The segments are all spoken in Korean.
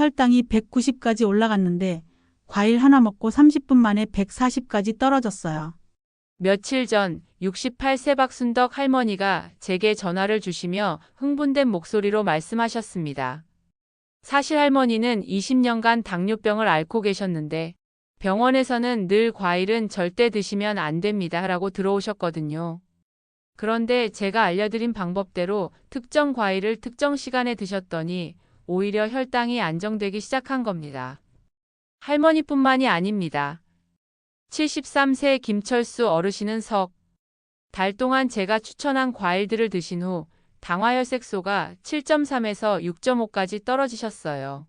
혈당이 190까지 올라갔는데 과일 하나 먹고 30분 만에 140까지 떨어졌어요. 며칠 전 68세 박순덕 할머니가 제게 전화를 주시며 흥분된 목소리로 말씀하셨습니다. 사실 할머니는 20년간 당뇨병을 앓고 계셨는데 병원에서는 늘 과일은 절대 드시면 안 됩니다 라고 들어오셨거든요. 그런데 제가 알려드린 방법대로 특정 과일을 특정 시간에 드셨더니 오히려 혈당이 안정되기 시작한 겁니다. 할머니뿐만이 아닙니다. 73세 김철수 어르신은 석 달 동안 제가 추천한 과일들을 드신 후 당화혈색소가 7.3에서 6.5까지 떨어지셨어요.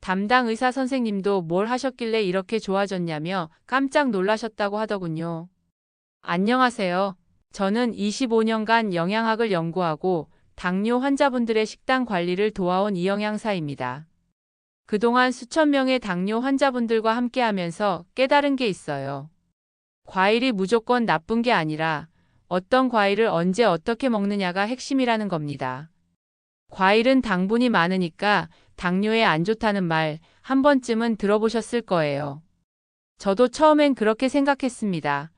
담당 의사 선생님도 뭘 하셨길래 이렇게 좋아졌냐며 깜짝 놀라셨다고 하더군요. 안녕하세요. 저는 25년간 영양학을 연구하고 당뇨 환자분들의 식단 관리를 도와온 이영양사입니다. 그동안 수천 명의 당뇨 환자분들과 함께하면서 깨달은 게 있어요. 과일이 무조건 나쁜 게 아니라 어떤 과일을 언제 어떻게 먹느냐가 핵심이라는 겁니다. 과일은 당분이 많으니까 당뇨에 안 좋다는 말 한 번쯤은 들어보셨을 거예요. 저도 처음엔 그렇게 생각했습니다.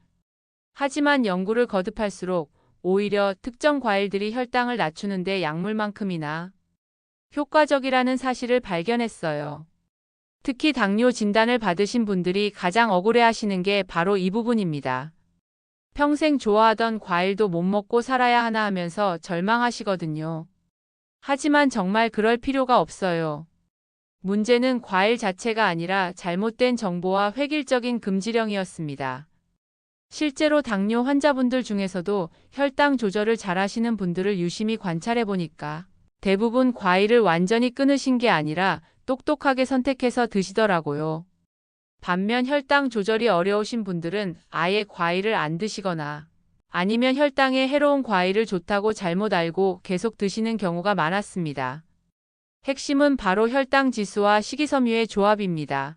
하지만 연구를 거듭할수록 오히려 특정 과일들이 혈당을 낮추는데 약물만큼이나 효과적이라는 사실을 발견했어요. 특히 당뇨 진단을 받으신 분들이 가장 억울해하시는 게 바로 이 부분입니다. 평생 좋아하던 과일도 못 먹고 살아야 하나 하면서 절망하시거든요. 하지만 정말 그럴 필요가 없어요. 문제는 과일 자체가 아니라 잘못된 정보와 획일적인 금지령이었습니다. 실제로 당뇨 환자분들 중에서도 혈당 조절을 잘하시는 분들을 유심히 관찰해 보니까 대부분 과일을 완전히 끊으신 게 아니라 똑똑하게 선택해서 드시더라고요. 반면 혈당 조절이 어려우신 분들은 아예 과일을 안 드시거나 아니면 혈당에 해로운 과일을 좋다고 잘못 알고 계속 드시는 경우가 많았습니다. 핵심은 바로 혈당 지수와 식이섬유의 조합입니다.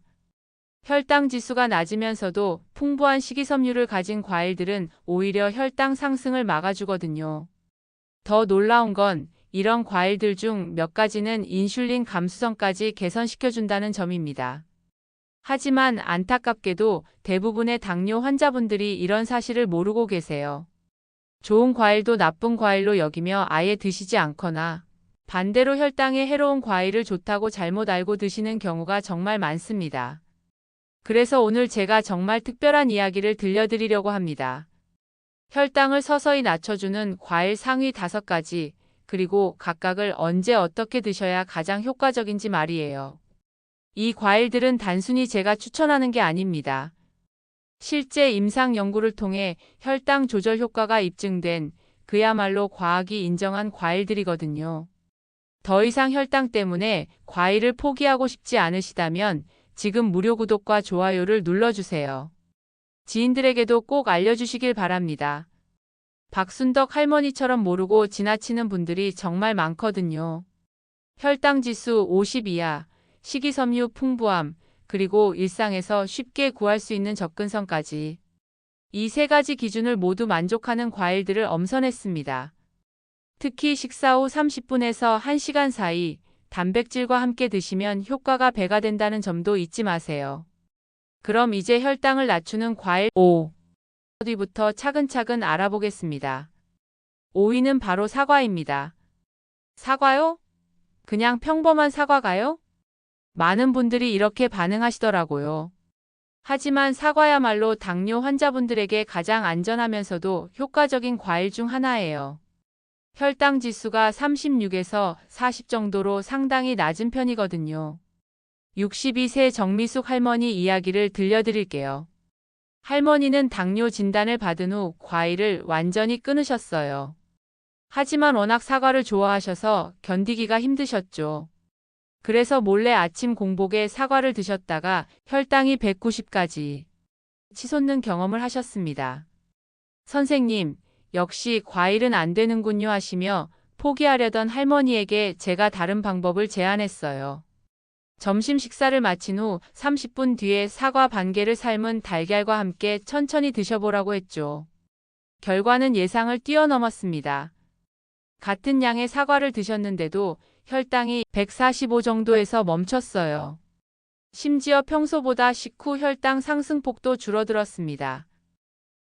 혈당 지수가 낮으면서도 풍부한 식이섬유를 가진 과일들은 오히려 혈당 상승을 막아주거든요. 더 놀라운 건 이런 과일들 중 몇 가지는 인슐린 감수성까지 개선시켜준다는 점입니다. 하지만 안타깝게도 대부분의 당뇨 환자분들이 이런 사실을 모르고 계세요. 좋은 과일도 나쁜 과일로 여기며 아예 드시지 않거나 반대로 혈당에 해로운 과일을 좋다고 잘못 알고 드시는 경우가 정말 많습니다. 그래서 오늘 제가 정말 특별한 이야기를 들려드리려고 합니다. 혈당을 서서히 낮춰주는 과일 상위 5가지, 그리고 각각을 언제 어떻게 드셔야 가장 효과적인지 말이에요. 이 과일들은 단순히 제가 추천하는 게 아닙니다. 실제 임상 연구를 통해 혈당 조절 효과가 입증된 그야말로 과학이 인정한 과일들이거든요. 더 이상 혈당 때문에 과일을 포기하고 싶지 않으시다면 지금 무료 구독과 좋아요를 눌러주세요. 지인들에게도 꼭 알려주시길 바랍니다. 박순덕 할머니처럼 모르고 지나치는 분들이 정말 많거든요. 혈당 지수 50 이하, 식이섬유 풍부함, 그리고 일상에서 쉽게 구할 수 있는 접근성까지. 이 3가지 기준을 모두 만족하는 과일들을 엄선했습니다. 특히 식사 후 30분에서 1시간 사이 단백질과 함께 드시면 효과가 배가 된다는 점도 잊지 마세요. 그럼 이제 혈당을 낮추는 과일 5위부터 차근차근 알아보겠습니다. 5위는 바로 사과입니다. 사과요? 그냥 평범한 사과가요? 많은 분들이 이렇게 반응하시더라고요. 하지만 사과야말로 당뇨 환자분들에게 가장 안전하면서도 효과적인 과일 중 하나예요. 혈당 지수가 36에서 40 정도로 상당히 낮은 편이거든요. 62세 정미숙 할머니 이야기를 들려드릴게요. 할머니는 당뇨 진단을 받은 후 과일을 완전히 끊으셨어요. 하지만 워낙 사과를 좋아하셔서 견디기가 힘드셨죠. 그래서 몰래 아침 공복에 사과를 드셨다가 혈당이 190까지 치솟는 경험을 하셨습니다. 선생님, 역시 과일은 안 되는군요 하시며 포기하려던 할머니에게 제가 다른 방법을 제안했어요. 점심 식사를 마친 후 30분 뒤에 사과 반 개를 삶은 달걀과 함께 천천히 드셔보라고 했죠. 결과는 예상을 뛰어넘었습니다. 같은 양의 사과를 드셨는데도 혈당이 145 정도에서 멈췄어요. 심지어 평소보다 식후 혈당 상승폭도 줄어들었습니다.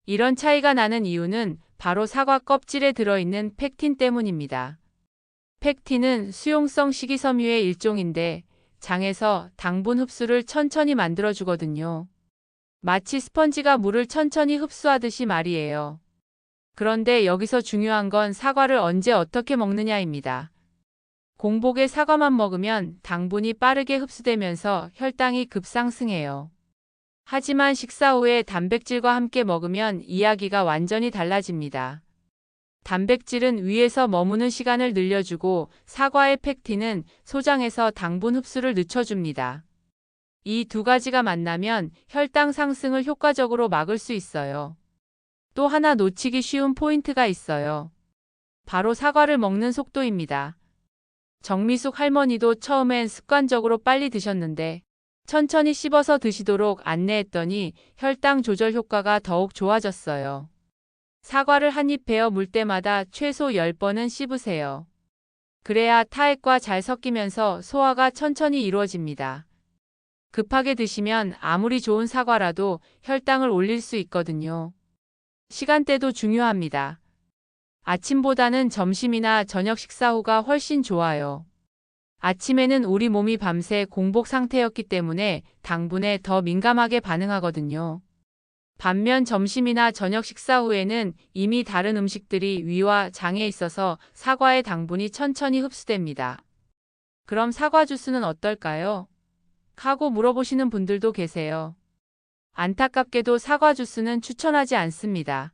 이런 차이가 나는 이유는 바로 사과 껍질에 들어있는 펙틴 때문입니다. 펙틴은 수용성 식이섬유의 일종인데 장에서 당분 흡수를 천천히 만들어주거든요. 마치 스펀지가 물을 천천히 흡수하듯이 말이에요. 그런데 여기서 중요한 건 사과를 언제 어떻게 먹느냐입니다. 공복에 사과만 먹으면 당분이 빠르게 흡수되면서 혈당이 급상승해요. 하지만 식사 후에 단백질과 함께 먹으면 이야기가 완전히 달라집니다. 단백질은 위에서 머무는 시간을 늘려주고 사과의 펙틴은 소장에서 당분 흡수를 늦춰줍니다. 이 두 가지가 만나면 혈당 상승을 효과적으로 막을 수 있어요. 또 하나 놓치기 쉬운 포인트가 있어요. 바로 사과를 먹는 속도입니다. 정미숙 할머니도 처음엔 습관적으로 빨리 드셨는데 천천히 씹어서 드시도록 안내했더니 혈당 조절 효과가 더욱 좋아졌어요. 사과를 한 입 베어 물 때마다 최소 10번은 씹으세요. 그래야 타액과 잘 섞이면서 소화가 천천히 이루어집니다. 급하게 드시면 아무리 좋은 사과라도 혈당을 올릴 수 있거든요. 시간대도 중요합니다. 아침보다는 점심이나 저녁 식사 후가 훨씬 좋아요. 아침에는 우리 몸이 밤새 공복 상태였기 때문에 당분에 더 민감하게 반응하거든요. 반면 점심이나 저녁 식사 후에는 이미 다른 음식들이 위와 장에 있어서 사과의 당분이 천천히 흡수됩니다. 그럼 사과 주스는 어떨까요? 하고 물어보시는 분들도 계세요. 안타깝게도 사과 주스는 추천하지 않습니다.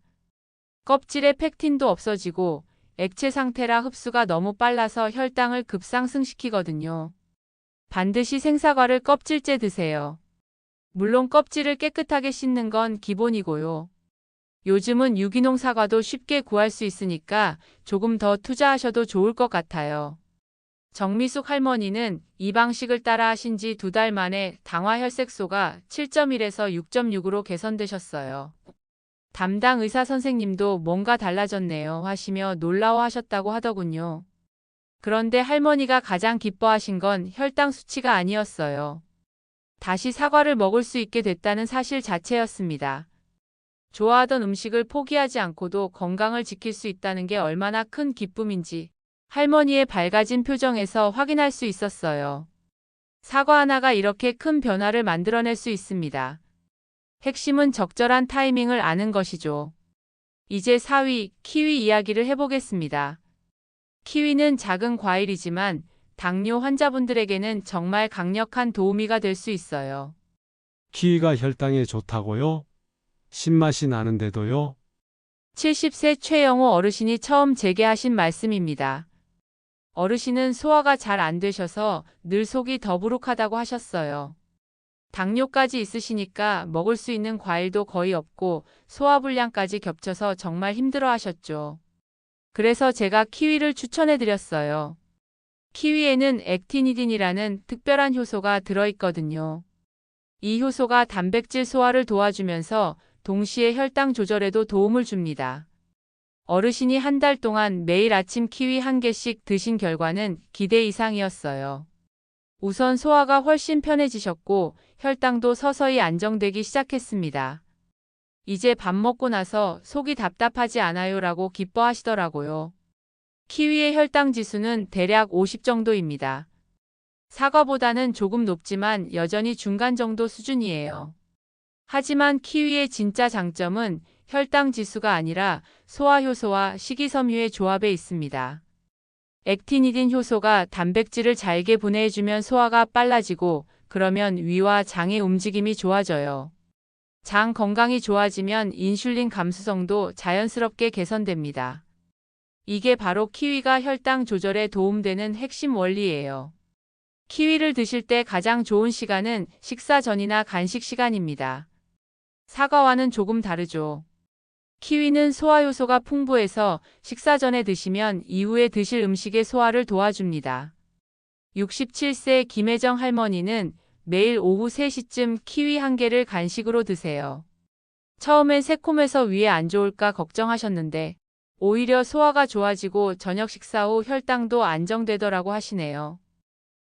껍질에 펙틴도 없어지고 액체 상태라 흡수가 너무 빨라서 혈당을 급상승시키거든요. 반드시 생사과를 껍질째 드세요. 물론 껍질을 깨끗하게 씻는 건 기본이고요. 요즘은 유기농 사과도 쉽게 구할 수 있으니까 조금 더 투자하셔도 좋을 것 같아요. 정미숙 할머니는 이 방식을 따라 하신 지 2달 만에 당화 혈색소가 7.1에서 6.6으로 개선되셨어요. 담당 의사 선생님도 뭔가 달라졌네요 하시며 놀라워하셨다고 하더군요. 그런데 할머니가 가장 기뻐하신 건 혈당 수치가 아니었어요. 다시 사과를 먹을 수 있게 됐다는 사실 자체였습니다. 좋아하던 음식을 포기하지 않고도 건강을 지킬 수 있다는 게 얼마나 큰 기쁨인지 할머니의 밝아진 표정에서 확인할 수 있었어요. 사과 하나가 이렇게 큰 변화를 만들어낼 수 있습니다. 핵심은 적절한 타이밍을 아는 것이죠. 이제 4위, 키위 이야기를 해보겠습니다. 키위는 작은 과일이지만 당뇨 환자분들에게는 정말 강력한 도우미가 될 수 있어요. 키위가 혈당에 좋다고요? 신맛이 나는데도요? 70세 최영호 어르신이 처음 제게 하신 말씀입니다. 어르신은 소화가 잘 안 되셔서 늘 속이 더부룩하다고 하셨어요. 당뇨까지 있으시니까 먹을 수 있는 과일도 거의 없고 소화불량까지 겹쳐서 정말 힘들어 하셨죠. 그래서 제가 키위를 추천해 드렸어요. 키위에는 액티니딘이라는 특별한 효소가 들어있거든요. 이 효소가 단백질 소화를 도와주면서 동시에 혈당 조절에도 도움을 줍니다. 어르신이 한 달 동안 매일 아침 키위 1개씩 드신 결과는 기대 이상이었어요. 우선 소화가 훨씬 편해지셨고 혈당도 서서히 안정되기 시작했습니다. 이제 밥 먹고 나서 속이 답답하지 않아요 라고 기뻐하시더라고요. 키위의 혈당 지수는 대략 50 정도입니다. 사과보다는 조금 높지만 여전히 중간 정도 수준이에요. 하지만 키위의 진짜 장점은 혈당 지수가 아니라 소화효소와 식이섬유의 조합에 있습니다. 액티니딘 효소가 단백질을 잘게 분해해주면 소화가 빨라지고 그러면 위와 장의 움직임이 좋아져요. 장 건강이 좋아지면 인슐린 감수성도 자연스럽게 개선됩니다. 이게 바로 키위가 혈당 조절에 도움되는 핵심 원리예요. 키위를 드실 때 가장 좋은 시간은 식사 전이나 간식 시간입니다. 사과와는 조금 다르죠. 키위는 소화효소가 풍부해서 식사 전에 드시면 이후에 드실 음식의 소화를 도와줍니다. 67세 김혜정 할머니는 매일 오후 3시쯤 키위 1개를 간식으로 드세요. 처음엔 새콤해서 위에 안 좋을까 걱정하셨는데 오히려 소화가 좋아지고 저녁 식사 후 혈당도 안정되더라고 하시네요.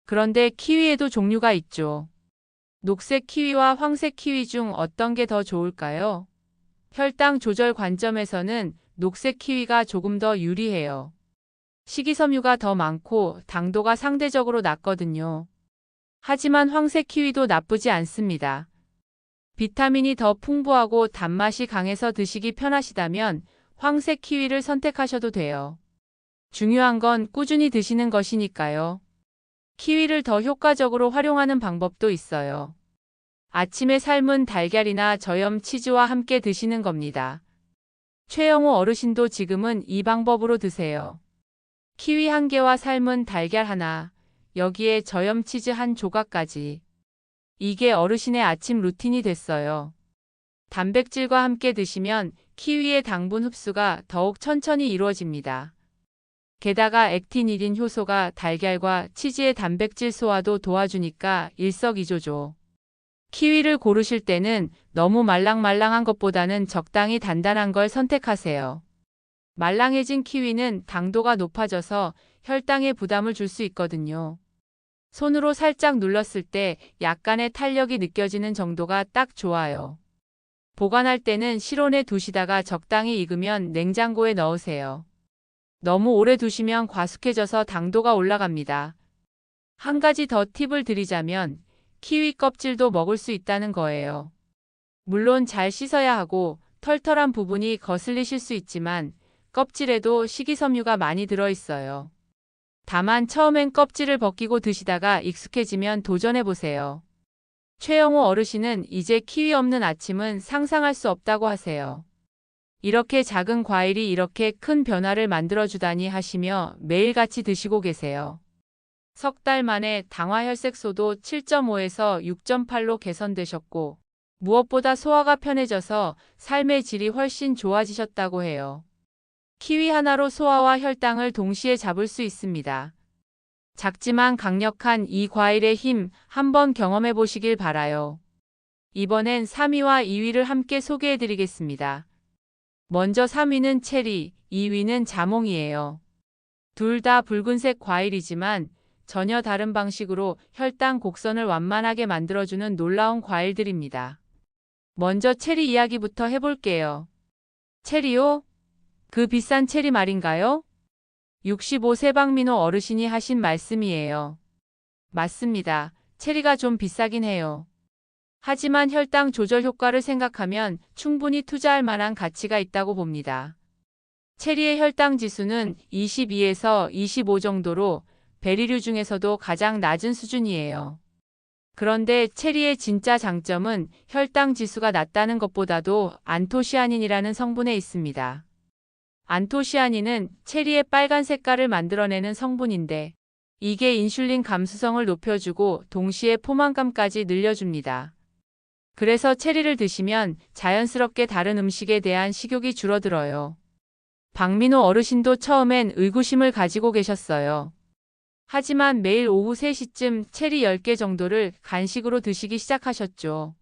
그런데 키위에도 종류가 있죠. 녹색 키위와 황색 키위 중 어떤 게 더 좋을까요? 혈당 조절 관점에서는 녹색 키위가 조금 더 유리해요. 식이섬유가 더 많고 당도가 상대적으로 낮거든요. 하지만 황색 키위도 나쁘지 않습니다. 비타민이 더 풍부하고 단맛이 강해서 드시기 편하시다면 황색 키위를 선택하셔도 돼요. 중요한 건 꾸준히 드시는 것이니까요. 키위를 더 효과적으로 활용하는 방법도 있어요. 아침에 삶은 달걀이나 저염 치즈와 함께 드시는 겁니다. 최영호 어르신도 지금은 이 방법으로 드세요. 키위 1개와 삶은 달걀 하나, 여기에 저염 치즈 한 조각까지. 이게 어르신의 아침 루틴이 됐어요. 단백질과 함께 드시면 키위의 당분 흡수가 더욱 천천히 이루어집니다. 게다가 액틴1인 효소가 달걀과 치즈의 단백질 소화도 도와주니까 일석이조죠. 키위를 고르실 때는 너무 말랑말랑한 것보다는 적당히 단단한 걸 선택하세요. 말랑해진 키위는 당도가 높아져서 혈당에 부담을 줄 수 있거든요. 손으로 살짝 눌렀을 때 약간의 탄력이 느껴지는 정도가 딱 좋아요. 보관할 때는 실온에 두시다가 적당히 익으면 냉장고에 넣으세요. 너무 오래 두시면 과숙해져서 당도가 올라갑니다. 한 가지 더 팁을 드리자면 키위 껍질도 먹을 수 있다는 거예요. 물론 잘 씻어야 하고 털털한 부분이 거슬리실 수 있지만 껍질에도 식이섬유가 많이 들어있어요. 다만 처음엔 껍질을 벗기고 드시다가 익숙해지면 도전해보세요. 최영호 어르신은 이제 키위 없는 아침은 상상할 수 없다고 하세요. 이렇게 작은 과일이 이렇게 큰 변화를 만들어주다니 하시며 매일같이 드시고 계세요. 석 달 만에 당화혈색소도 7.5에서 6.8로 개선되셨고 무엇보다 소화가 편해져서 삶의 질이 훨씬 좋아지셨다고 해요. 키위 하나로 소화와 혈당을 동시에 잡을 수 있습니다. 작지만 강력한 이 과일의 힘 한번 경험해 보시길 바라요. 이번엔 3위와 2위를 함께 소개해 드리겠습니다. 먼저 3위는 체리, 2위는 자몽이에요. 둘 다 붉은색 과일이지만 전혀 다른 방식으로 혈당 곡선을 완만하게 만들어주는 놀라운 과일들입니다. 먼저 체리 이야기부터 해볼게요. 체리요? 그 비싼 체리 말인가요? 65세 박민호 어르신이 하신 말씀이에요. 맞습니다. 체리가 좀 비싸긴 해요. 하지만 혈당 조절 효과를 생각하면 충분히 투자할 만한 가치가 있다고 봅니다. 체리의 혈당 지수는 22에서 25 정도로 베리류 중에서도 가장 낮은 수준이에요. 그런데 체리의 진짜 장점은 혈당 지수가 낮다는 것보다도 안토시아닌이라는 성분에 있습니다. 안토시아닌은 체리의 빨간 색깔을 만들어내는 성분인데 이게 인슐린 감수성을 높여주고 동시에 포만감까지 늘려줍니다. 그래서 체리를 드시면 자연스럽게 다른 음식에 대한 식욕이 줄어들어요. 박민호 어르신도 처음엔 의구심을 가지고 계셨어요. 하지만 매일 오후 3시쯤 체리 10개 정도를 간식으로 드시기 시작하셨죠.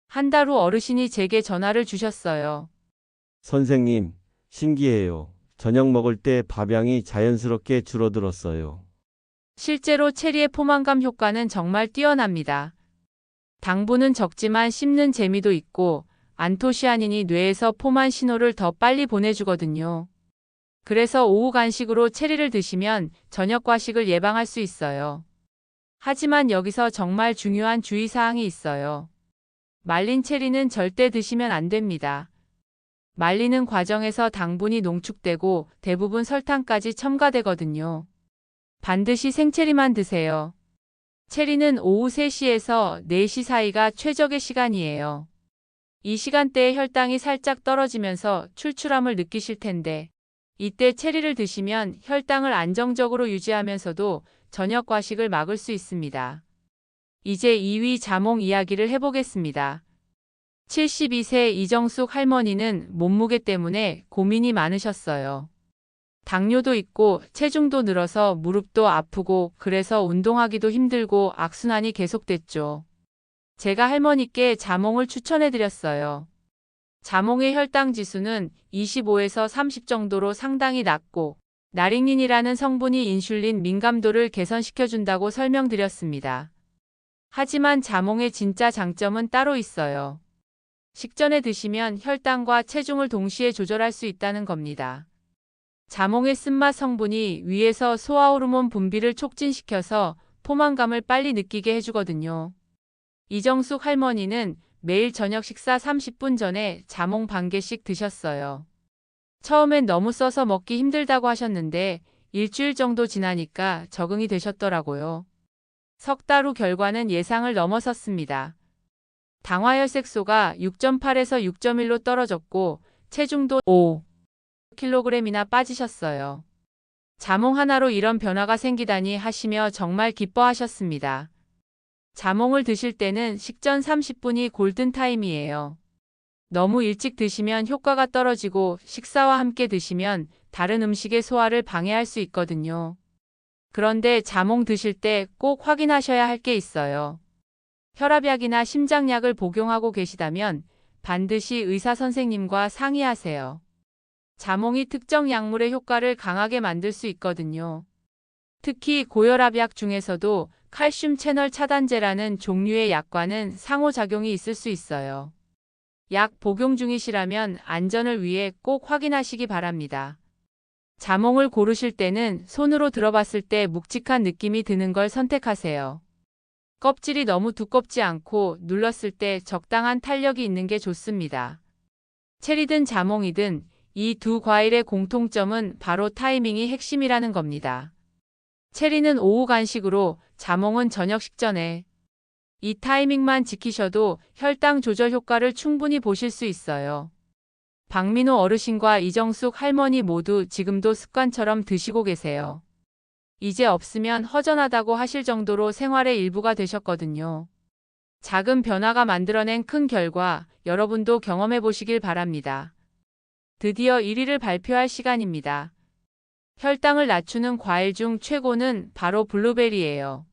한 달 후 어르신이 제게 전화를 주셨어요. 선생님, 신기해요. 저녁 먹을 때 밥양이 자연스럽게 줄어들었어요. 실제로 체리의 포만감 효과는 정말 뛰어납니다. 당분은 적지만 씹는 재미도 있고 안토시아닌이 뇌에서 포만 신호를 더 빨리 보내주거든요. 그래서 오후 간식으로 체리를 드시면 저녁 과식을 예방할 수 있어요. 하지만 여기서 정말 중요한 주의사항이 있어요. 말린 체리는 절대 드시면 안 됩니다. 말리는 과정에서 당분이 농축되고 대부분 설탕까지 첨가되거든요. 반드시 생체리만 드세요. 체리는 오후 3시에서 4시 사이가 최적의 시간이에요. 이 시간대에 혈당이 살짝 떨어지면서 출출함을 느끼실 텐데 이때 체리를 드시면 혈당을 안정적으로 유지하면서도 저녁 과식을 막을 수 있습니다. 이제 2위 자몽 이야기를 해보겠습니다. 72세 이정숙 할머니는 몸무게 때문에 고민이 많으셨어요. 당뇨도 있고 체중도 늘어서 무릎도 아프고 그래서 운동하기도 힘들고 악순환이 계속됐죠. 제가 할머니께 자몽을 추천해드렸어요. 자몽의 혈당 지수는 25에서 30 정도로 상당히 낮고 나링닌이라는 성분이 인슐린 민감도를 개선시켜준다고 설명드렸습니다. 하지만 자몽의 진짜 장점은 따로 있어요. 식전에 드시면 혈당과 체중을 동시에 조절할 수 있다는 겁니다. 자몽의 쓴맛 성분이 위에서 소화호르몬 분비를 촉진시켜서 포만감을 빨리 느끼게 해주거든요. 이정숙 할머니는 매일 저녁 식사 30분 전에 자몽 반 개씩 드셨어요. 처음엔 너무 써서 먹기 힘들다고 하셨는데 일주일 정도 지나니까 적응이 되셨더라고요. 석 달 후 결과는 예상을 넘어섰습니다. 당화혈색소가 6.8에서 6.1로 떨어졌고 체중도 5kg이나 빠지셨어요. 자몽 하나로 이런 변화가 생기다니 하시며 정말 기뻐하셨습니다. 자몽을 드실 때는 식전 30분이 골든타임이에요. 너무 일찍 드시면 효과가 떨어지고 식사와 함께 드시면 다른 음식의 소화를 방해할 수 있거든요. 그런데 자몽 드실 때 꼭 확인하셔야 할 게 있어요. 혈압약이나 심장약을 복용하고 계시다면 반드시 의사 선생님과 상의하세요. 자몽이 특정 약물의 효과를 강하게 만들 수 있거든요. 특히 고혈압약 중에서도 칼슘 채널 차단제라는 종류의 약과는 상호작용이 있을 수 있어요. 약 복용 중이시라면 안전을 위해 꼭 확인하시기 바랍니다. 자몽을 고르실 때는 손으로 들어봤을 때 묵직한 느낌이 드는 걸 선택하세요. 껍질이 너무 두껍지 않고 눌렀을 때 적당한 탄력이 있는 게 좋습니다. 체리든 자몽이든 이 두 과일의 공통점은 바로 타이밍이 핵심이라는 겁니다. 체리는 오후 간식으로, 자몽은 저녁 식전에. 이 타이밍만 지키셔도 혈당 조절 효과를 충분히 보실 수 있어요. 박민호 어르신과 이정숙 할머니 모두 지금도 습관처럼 드시고 계세요. 이제 없으면 허전하다고 하실 정도로 생활의 일부가 되셨거든요. 작은 변화가 만들어낸 큰 결과, 여러분도 경험해 보시길 바랍니다. 드디어 1위를 발표할 시간입니다. 혈당을 낮추는 과일 중 최고는 바로 블루베리예요.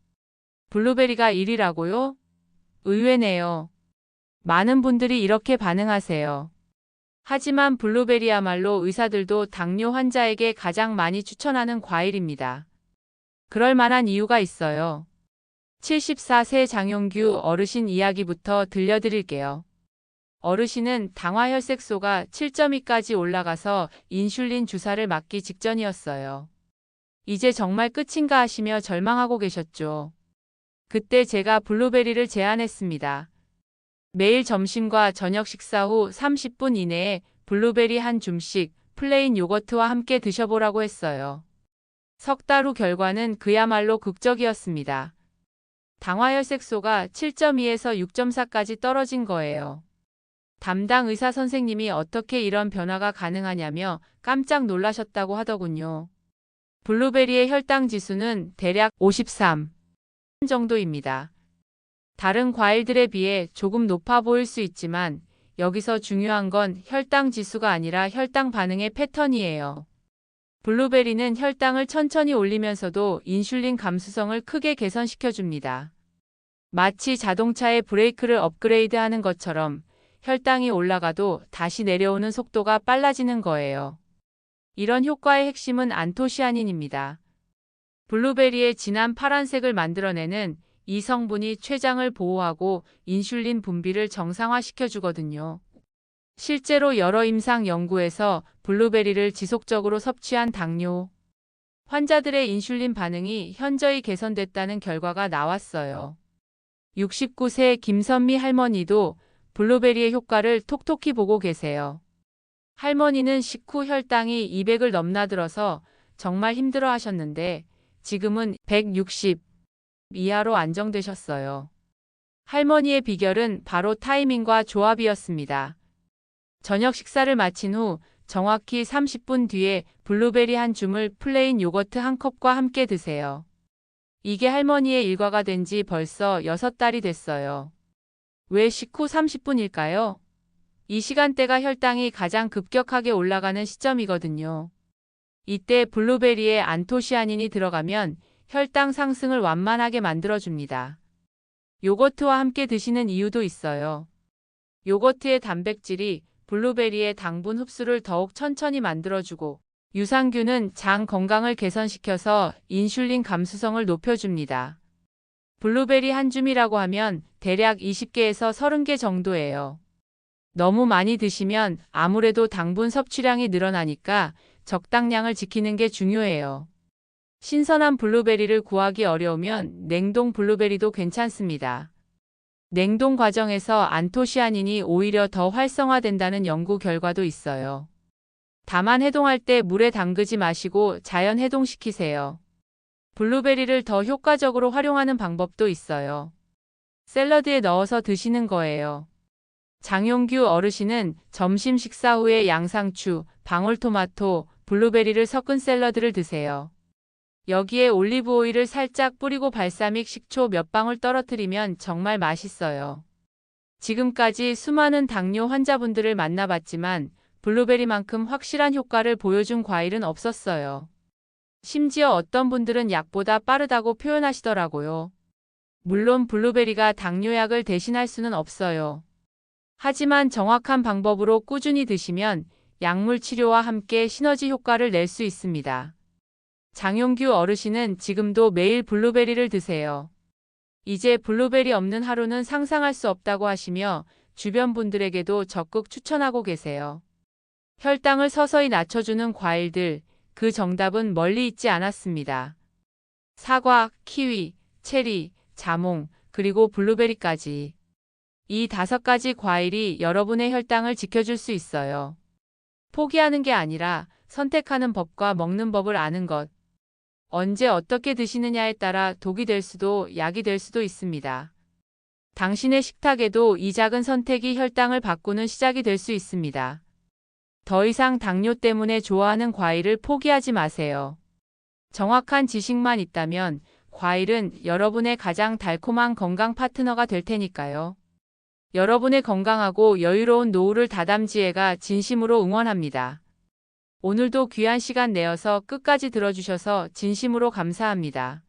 블루베리가 1위라고요? 의외네요. 많은 분들이 이렇게 반응하세요. 하지만 블루베리야말로 의사들도 당뇨 환자에게 가장 많이 추천하는 과일입니다. 그럴 만한 이유가 있어요. 74세 장용규 어르신 이야기부터 들려드릴게요. 어르신은 당화혈색소가 7.2까지 올라가서 인슐린 주사를 맞기 직전이었어요. 이제 정말 끝인가 하시며 절망하고 계셨죠. 그때 제가 블루베리를 제안했습니다. 매일 점심과 저녁 식사 후 30분 이내에 블루베리 한 줌씩 플레인 요거트와 함께 드셔보라고 했어요. 석 달 후 결과는 그야말로 극적이었습니다. 당화혈색소가 7.2에서 6.4까지 떨어진 거예요. 담당 의사 선생님이 어떻게 이런 변화가 가능하냐며 깜짝 놀라셨다고 하더군요. 블루베리의 혈당 지수는 대략 53 정도입니다. 다른 과일들에 비해 조금 높아 보일 수 있지만 여기서 중요한 건 혈당 지수가 아니라 혈당 반응의 패턴이에요. 블루베리는 혈당을 천천히 올리면서도 인슐린 감수성을 크게 개선시켜줍니다. 마치 자동차의 브레이크를 업그레이드하는 것처럼 혈당이 올라가도 다시 내려오는 속도가 빨라지는 거예요. 이런 효과의 핵심은 안토시아닌입니다. 블루베리의 진한 파란색을 만들어내는 이 성분이 췌장을 보호하고 인슐린 분비를 정상화시켜주거든요. 실제로 여러 임상 연구에서 블루베리를 지속적으로 섭취한 당뇨 환자들의 인슐린 반응이 현저히 개선됐다는 결과가 나왔어요. 69세 김선미 할머니도 블루베리의 효과를 톡톡히 보고 계세요. 할머니는 식후 혈당이 200을 넘나들어서 정말 힘들어 하셨는데 지금은 160 이하로 안정되셨어요. 할머니의 비결은 바로 타이밍과 조합이었습니다. 저녁 식사를 마친 후 정확히 30분 뒤에 블루베리 한 줌을 플레인 요거트 한 컵과 함께 드세요. 이게 할머니의 일과가 된 지 벌써 6달이 됐어요. 왜 식후 30분일까요? 이 시간대가 혈당이 가장 급격하게 올라가는 시점이거든요. 이때 블루베리에 안토시아닌이 들어가면 혈당 상승을 완만하게 만들어줍니다. 요거트와 함께 드시는 이유도 있어요. 요거트의 단백질이 블루베리의 당분 흡수를 더욱 천천히 만들어주고 유산균은 장 건강을 개선시켜서 인슐린 감수성을 높여줍니다. 블루베리 한 줌이라고 하면 대략 20개에서 30개 정도예요. 너무 많이 드시면 아무래도 당분 섭취량이 늘어나니까 적당량을 지키는 게 중요해요. 신선한 블루베리를 구하기 어려우면 냉동 블루베리도 괜찮습니다. 냉동 과정에서 안토시아닌이 오히려 더 활성화된다는 연구 결과도 있어요. 다만 해동할 때 물에 담그지 마시고 자연 해동시키세요. 블루베리를 더 효과적으로 활용하는 방법도 있어요. 샐러드에 넣어서 드시는 거예요. 장용규 어르신은 점심 식사 후에 양상추, 방울토마토, 블루베리를 섞은 샐러드를 드세요. 여기에 올리브 오일을 살짝 뿌리고 발사믹 식초 몇 방울 떨어뜨리면 정말 맛있어요. 지금까지 수많은 당뇨 환자분들을 만나봤지만 블루베리만큼 확실한 효과를 보여준 과일은 없었어요. 심지어 어떤 분들은 약보다 빠르다고 표현하시더라고요. 물론 블루베리가 당뇨약을 대신할 수는 없어요. 하지만 정확한 방법으로 꾸준히 드시면 약물 치료와 함께 시너지 효과를 낼 수 있습니다. 장용규 어르신은 지금도 매일 블루베리를 드세요. 이제 블루베리 없는 하루는 상상할 수 없다고 하시며 주변 분들에게도 적극 추천하고 계세요. 혈당을 서서히 낮춰주는 과일들, 그 정답은 멀리 있지 않았습니다. 사과, 키위, 체리, 자몽, 그리고 블루베리까지. 이 5가지 과일이 여러분의 혈당을 지켜줄 수 있어요. 포기하는 게 아니라 선택하는 법과 먹는 법을 아는 것. 언제 어떻게 드시느냐에 따라 독이 될 수도 약이 될 수도 있습니다. 당신의 식탁에도 이 작은 선택이 혈당을 바꾸는 시작이 될 수 있습니다. 더 이상 당뇨 때문에 좋아하는 과일을 포기하지 마세요. 정확한 지식만 있다면 과일은 여러분의 가장 달콤한 건강 파트너가 될 테니까요. 여러분의 건강하고 여유로운 노후를 다담지혜가 진심으로 응원합니다. 오늘도 귀한 시간 내어서 끝까지 들어주셔서 진심으로 감사합니다.